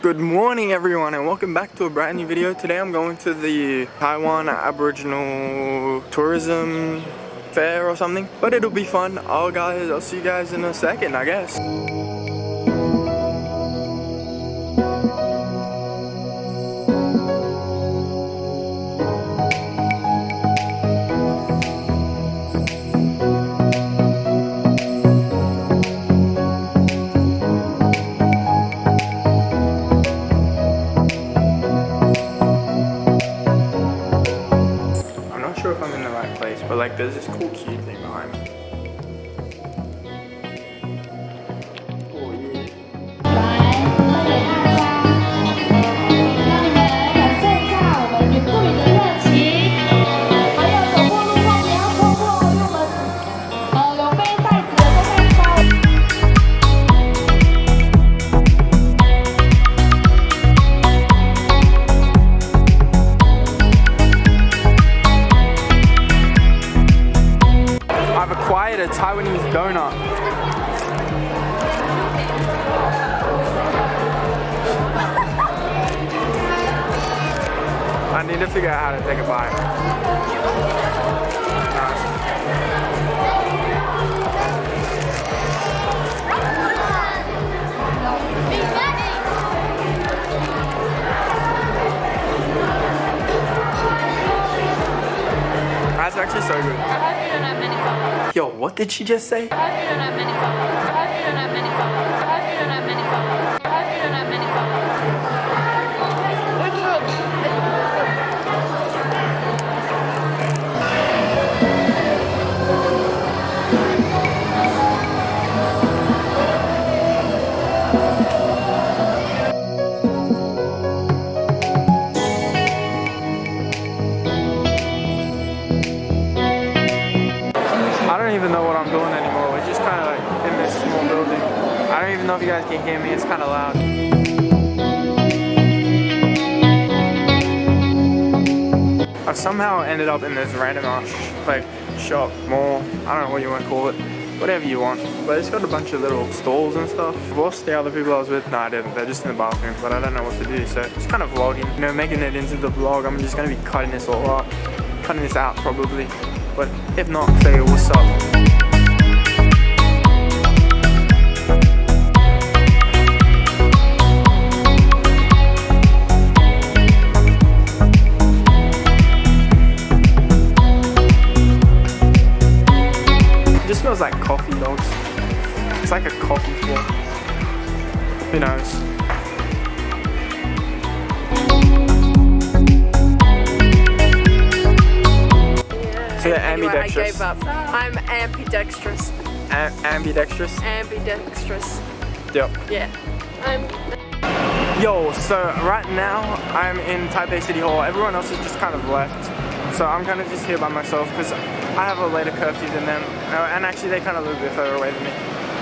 Good morning everyone and welcome back to a brand new video. Today I'm going to the Taiwan Aboriginal Tourism Fair or something, but it'll be fun. I'll see you guys in a second, I guess. If I'm in the right place, but like there's this cool cute thing behind me. Oh yeah. I've acquired a Taiwanese donut. I need to figure out how to take a bite. That's actually so good. Yo, what did she just say? I don't even know what I'm doing anymore. We're just kind of like in this small building. I don't even know if you guys can hear me. It's kind of loud. I've somehow ended up in this random like shop, mall. I don't know what you want to call it. Whatever you want. But it's got a bunch of little stalls and stuff. I've lost the other people I was with. No, I didn't. They're just in the bathroom. But I don't know what to do. So just kind of vlogging. You know, making it into the vlog. I'm just going to be cutting this all up. Cutting this out probably. But if not, say what's up. It just smells like coffee, dogs. It's like a coffee floor. Who knows? So yeah, ambidextrous. Anyway, I gave up. I'm ambidextrous. Ambidextrous? Ambidextrous. Yep. Yeah. Yo, so right now I'm in Taipei City Hall. Everyone else has just kind of left. So I'm kind of just here by myself because I have a later curfew than them. And actually they kind of live a bit further away than me.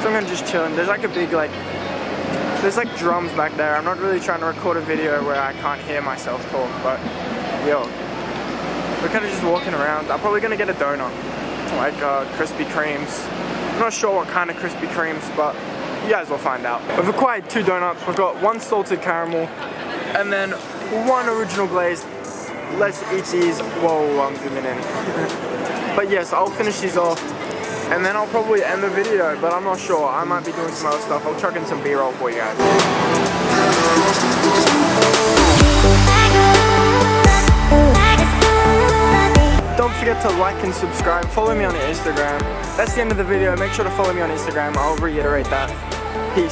So I'm kind of just chilling. There's like a big there's like drums back there. I'm not really trying to record a video where I can't hear myself talk, but yo. We're kind of just walking around. I'm probably gonna get a donut, like Krispy Kremes. I'm not sure what kind of Krispy Kremes, but you guys will find out. We've acquired 2 donuts. We've got 1 salted caramel, and then 1 original glazed. Let's eat these. Whoa, I'm zooming in. But yes, I'll finish these off, and then I'll probably end the video. But I'm not sure. I might be doing some other stuff. I'll chuck in some B-roll for you guys. Don't forget to like and subscribe. Follow me on Instagram. That's the end of the video. Make sure to follow me on Instagram. I'll reiterate that. Peace.